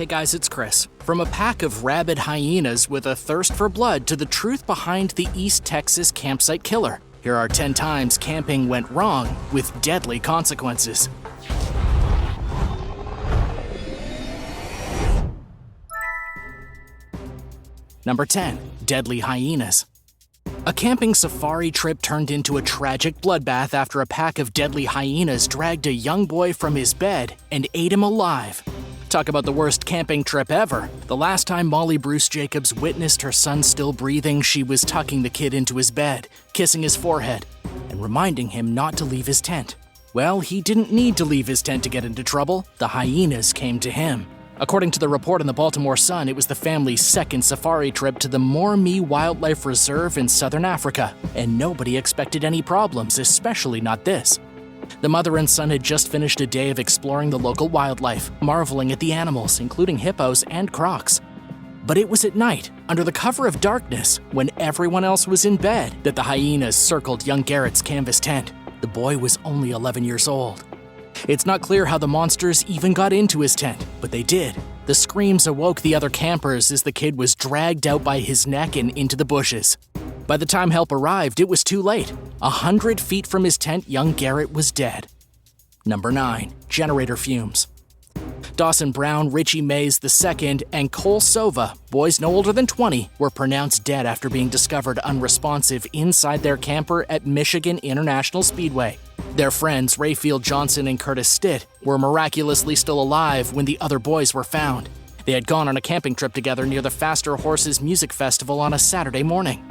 Hey guys, it's Chris. From a pack of rabid hyenas with a thirst for blood to the truth behind the East Texas campsite killer, here are 10 times camping went wrong with deadly consequences. Number 10. Deadly hyenas. A camping safari trip turned into a tragic bloodbath after a pack of deadly hyenas dragged a young boy from his bed and ate him alive. Talk about the worst camping trip ever. The last time Molly Bruce Jacobs witnessed her son still breathing, she was tucking the kid into his bed, kissing his forehead, and reminding him not to leave his tent. Well, he didn't need to leave his tent to get into trouble. The hyenas came to him. According to the report in the Baltimore Sun, it was the family's second safari trip to the Moremi Wildlife Reserve in southern Africa, and nobody expected any problems, especially not this. The mother and son had just finished a day of exploring the local wildlife, marveling at the animals, including hippos and crocs. But it was at night, under the cover of darkness, when everyone else was in bed, that the hyenas circled young Garrett's canvas tent. The boy was only 11 years old. It's not clear how the monsters even got into his tent, but they did. The screams awoke the other campers as the kid was dragged out by his neck and into the bushes. By the time help arrived, it was too late. 100 feet from his tent, young Garrett was dead. Number 9. Generator fumes. Dawson Brown, Richie Mays II, and Cole Sova, boys no older than 20, were pronounced dead after being discovered unresponsive inside their camper at Michigan International Speedway. Their friends, Rayfield Johnson and Curtis Stitt, were miraculously still alive when the other boys were found. They had gone on a camping trip together near the Faster Horses Music Festival on a Saturday morning.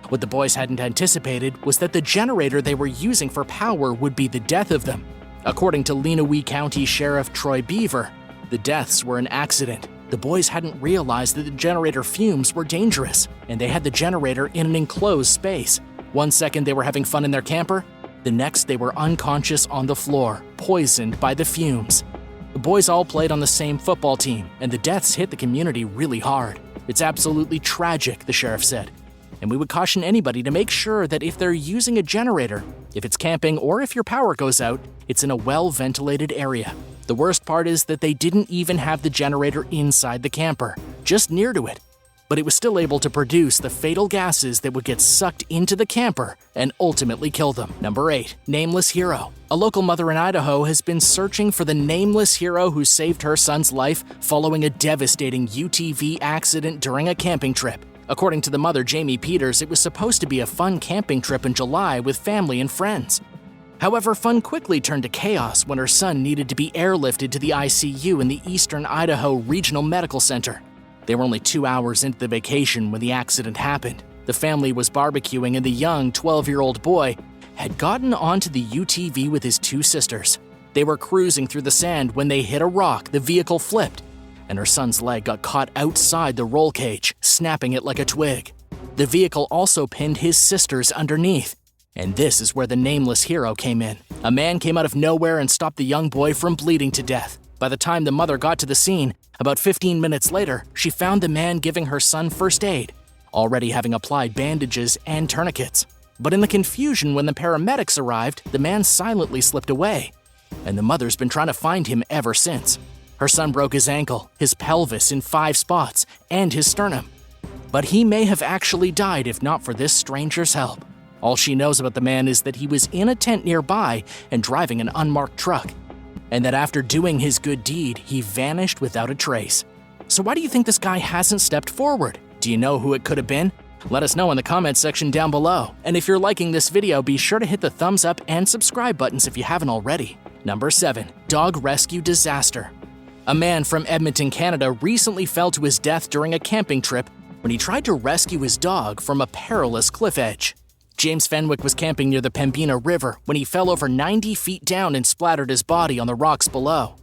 What the boys hadn't anticipated was that the generator they were using for power would be the death of them. According to Lenawee County Sheriff Troy Beaver, the deaths were an accident. The boys hadn't realized that the generator fumes were dangerous, and they had the generator in an enclosed space. One second they were having fun in their camper, the next they were unconscious on the floor, poisoned by the fumes. The boys all played on the same football team, and the deaths hit the community really hard. It's absolutely tragic, the sheriff said. And we would caution anybody to make sure that if they're using a generator, if it's camping or if your power goes out, it's in a well-ventilated area. The worst part is that they didn't even have the generator inside the camper, just near to it. But it was still able to produce the fatal gases that would get sucked into the camper and ultimately kill them. Number 8. Nameless hero. A local mother in Idaho has been searching for the nameless hero who saved her son's life following a devastating UTV accident during a camping trip. According to the mother, Jamie Peters, it was supposed to be a fun camping trip in July with family and friends. However, fun quickly turned to chaos when her son needed to be airlifted to the ICU in the Eastern Idaho Regional Medical Center. They were only 2 hours into the vacation when the accident happened. The family was barbecuing and the young 12-year-old boy had gotten onto the UTV with his 2 sisters. They were cruising through the sand when they hit a rock, the vehicle flipped, and her son's leg got caught outside the roll cage, snapping it like a twig. The vehicle also pinned his sisters underneath. And this is where the nameless hero came in. A man came out of nowhere and stopped the young boy from bleeding to death. By the time the mother got to the scene, about 15 minutes later, she found the man giving her son first aid, already having applied bandages and tourniquets. But in the confusion when the paramedics arrived, the man silently slipped away. And the mother's been trying to find him ever since. Her son broke his ankle, his pelvis in 5 spots, and his sternum. But he may have actually died if not for this stranger's help. All she knows about the man is that he was in a tent nearby and driving an unmarked truck, and that after doing his good deed, he vanished without a trace. So why do you think this guy hasn't stepped forward? Do you know who it could have been? Let us know in the comments section down below. And if you're liking this video, be sure to hit the thumbs up and subscribe buttons if you haven't already. Number 7. Dog rescue disaster. A man from Edmonton, Canada recently fell to his death during a camping trip when he tried to rescue his dog from a perilous cliff edge. James Fenwick was camping near the Pembina River when he fell over 90 feet down and splattered his body on the rocks below.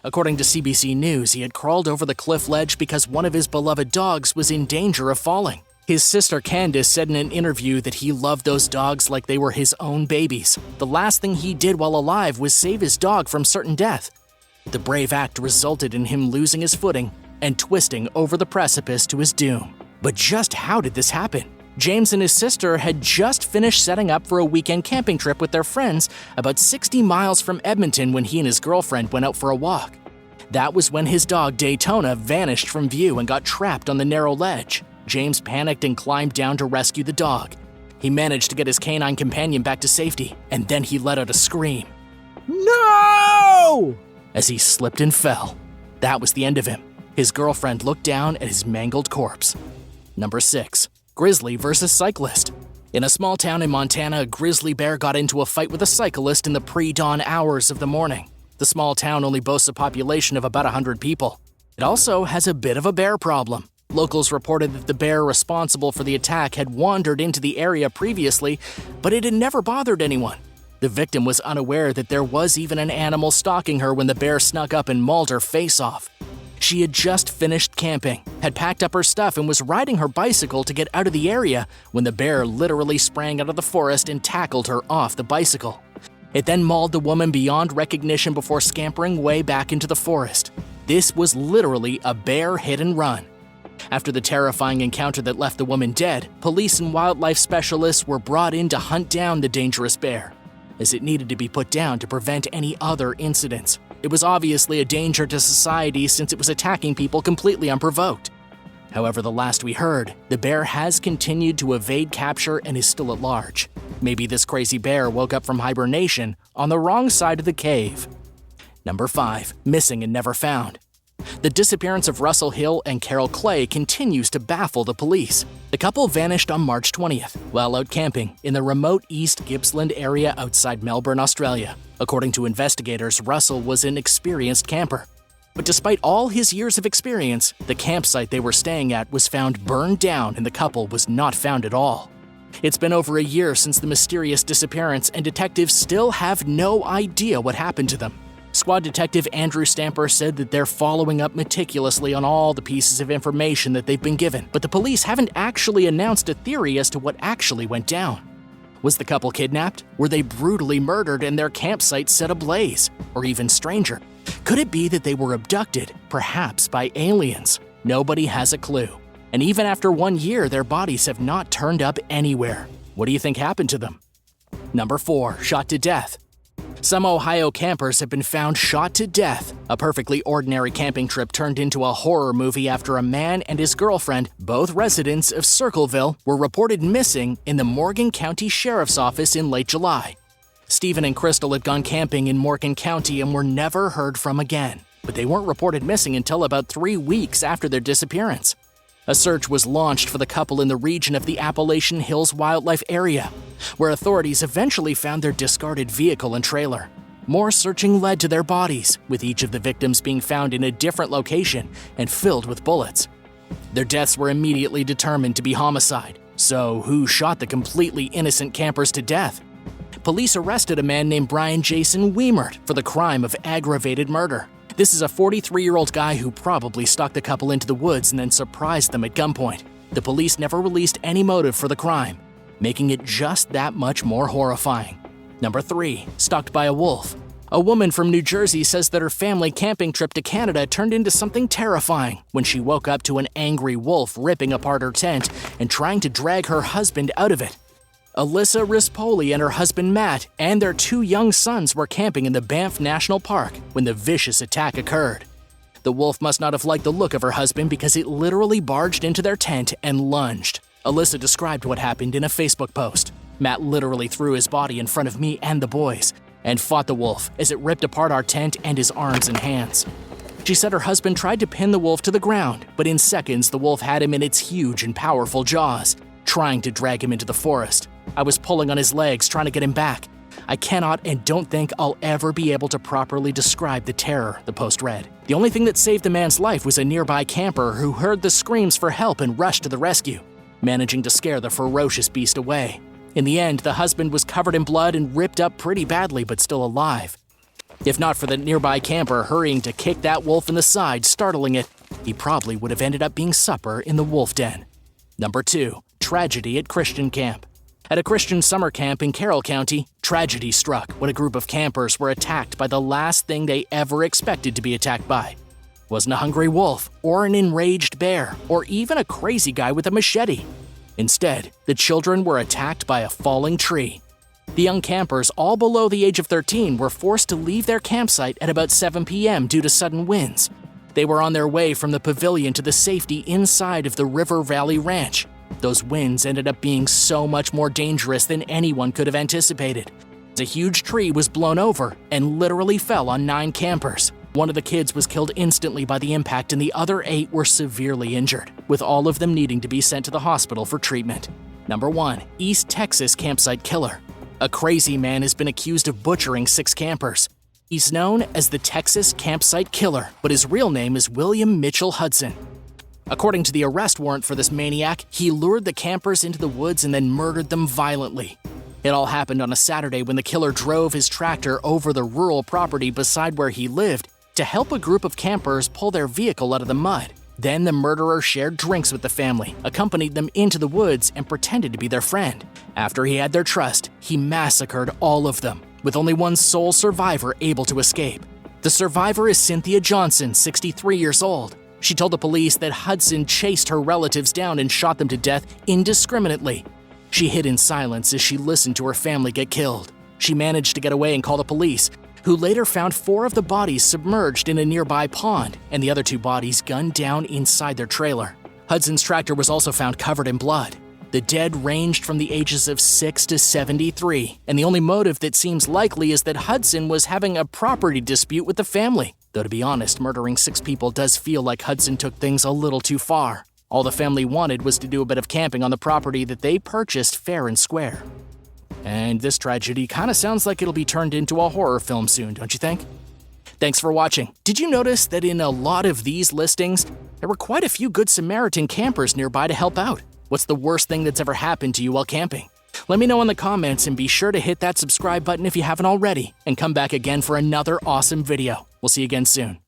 According to CBC News, he had crawled over the cliff ledge because one of his beloved dogs was in danger of falling. His sister Candace said in an interview that he loved those dogs like they were his own babies. The last thing he did while alive was save his dog from certain death. The brave act resulted in him losing his footing and twisting over the precipice to his doom. But just how did this happen? James and his sister had just finished setting up for a weekend camping trip with their friends about 60 miles from Edmonton when he and his girlfriend went out for a walk. That was when his dog Daytona vanished from view and got trapped on the narrow ledge. James panicked and climbed down to rescue the dog. He managed to get his canine companion back to safety, and then he let out a scream. "No!" as he slipped and fell. That was the end of him. His girlfriend looked down at his mangled corpse. Number 6. Grizzly versus Cyclist. In a small town in Montana, a grizzly bear got into a fight with a cyclist in the pre-dawn hours of the morning. The small town only boasts a population of about 100 people. It also has a bit of a bear problem. Locals reported that the bear responsible for the attack had wandered into the area previously, but it had never bothered anyone. The victim was unaware that there was even an animal stalking her when the bear snuck up and mauled her face off. She had just finished camping, had packed up her stuff, and was riding her bicycle to get out of the area when the bear literally sprang out of the forest and tackled her off the bicycle. It then mauled the woman beyond recognition before scampering way back into the forest. This was literally a bear hit and run. After the terrifying encounter that left the woman dead, police and wildlife specialists were brought in to hunt down the dangerous bear, as it needed to be put down to prevent any other incidents. It was obviously a danger to society since it was attacking people completely unprovoked. However, the last we heard, the bear has continued to evade capture and is still at large. Maybe this crazy bear woke up from hibernation on the wrong side of the cave. Number 5. Missing and never found. The disappearance of Russell Hill and Carol Clay continues to baffle the police. The couple vanished on March 20th while out camping in the remote East Gippsland area outside Melbourne, Australia. According to investigators, Russell was an experienced camper. But despite all his years of experience, the campsite they were staying at was found burned down and the couple was not found at all. It's been over a year since the mysterious disappearance, and detectives still have no idea what happened to them. Squad Detective Andrew Stamper said that they're following up meticulously on all the pieces of information that they've been given, but the police haven't actually announced a theory as to what actually went down. Was the couple kidnapped? Were they brutally murdered and their campsite set ablaze? Or even stranger, could it be that they were abducted, perhaps by aliens? Nobody has a clue. And even after 1 year, their bodies have not turned up anywhere. What do you think happened to them? Number 4. Shot to death. Some Ohio campers have been found shot to death. A perfectly ordinary camping trip turned into a horror movie after a man and his girlfriend, both residents of Circleville, were reported missing in the Morgan County Sheriff's Office in late July. Stephen and Crystal had gone camping in Morgan County and were never heard from again, but they weren't reported missing until about 3 weeks after their disappearance. A search was launched for the couple in the region of the Appalachian Hills Wildlife Area, where authorities eventually found their discarded vehicle and trailer. More searching led to their bodies, with each of the victims being found in a different location and filled with bullets. Their deaths were immediately determined to be homicide. So who shot the completely innocent campers to death? Police arrested a man named Brian Jason Wiemert for the crime of aggravated murder. This is a 43-year-old guy who probably stalked the couple into the woods and then surprised them at gunpoint. The police never released any motive for the crime, making it just that much more horrifying. Number 3. Stalked by a wolf. A woman from New Jersey says that her family camping trip to Canada turned into something terrifying when she woke up to an angry wolf ripping apart her tent and trying to drag her husband out of it. Alyssa Rispoli and her husband Matt and their 2 young sons were camping in the Banff National Park when the vicious attack occurred. The wolf must not have liked the look of her husband because it literally barged into their tent and lunged. Alyssa described what happened in a Facebook post. Matt literally threw his body in front of me and the boys and fought the wolf as it ripped apart our tent and his arms and hands. She said her husband tried to pin the wolf to the ground, but in seconds the wolf had him in its huge and powerful jaws, trying to drag him into the forest. I was pulling on his legs, trying to get him back. I cannot and don't think I'll ever be able to properly describe the terror, the post read. The only thing that saved the man's life was a nearby camper who heard the screams for help and rushed to the rescue, managing to scare the ferocious beast away. In the end, the husband was covered in blood and ripped up pretty badly, but still alive. If not for the nearby camper hurrying to kick that wolf in the side, startling it, he probably would have ended up being supper in the wolf den. Number 2. Tragedy at Christian camp. At a Christian summer camp in Carroll County, tragedy struck when a group of campers were attacked by the last thing they ever expected to be attacked by. It wasn't a hungry wolf, or an enraged bear, or even a crazy guy with a machete. Instead, the children were attacked by a falling tree. The young campers, all below the age of 13, were forced to leave their campsite at about 7 p.m. due to sudden winds. They were on their way from the pavilion to the safety inside of the River Valley Ranch. Those winds ended up being so much more dangerous than anyone could have anticipated. A huge tree was blown over and literally fell on 9 campers. One of the kids was killed instantly by the impact and the other 8 were severely injured, with all of them needing to be sent to the hospital for treatment. Number 1. East Texas Campsite Killer. A crazy man has been accused of butchering 6 campers. He's known as the Texas Campsite Killer, but his real name is William Mitchell Hudson. According to the arrest warrant for this maniac, he lured the campers into the woods and then murdered them violently. It all happened on a Saturday when the killer drove his tractor over the rural property beside where he lived to help a group of campers pull their vehicle out of the mud. Then the murderer shared drinks with the family, accompanied them into the woods, and pretended to be their friend. After he had their trust, he massacred all of them, with only one sole survivor able to escape. The survivor is Cynthia Johnson, 63 years old. She told the police that Hudson chased her relatives down and shot them to death indiscriminately. She hid in silence as she listened to her family get killed. She managed to get away and call the police, who later found 4 of the bodies submerged in a nearby pond and the other 2 bodies gunned down inside their trailer. Hudson's tractor was also found covered in blood. The dead ranged from the ages of 6 to 73, and the only motive that seems likely is that Hudson was having a property dispute with the family. Though to be honest, murdering 6 people does feel like Hudson took things a little too far. All the family wanted was to do a bit of camping on the property that they purchased fair and square. And this tragedy kind of sounds like it'll be turned into a horror film soon, don't you think? Thanks for watching. Did you notice that in a lot of these listings, there were quite a few Good Samaritan campers nearby to help out? What's the worst thing that's ever happened to you while camping? Let me know in the comments and be sure to hit that subscribe button if you haven't already, and come back again for another awesome video. We'll see you again soon.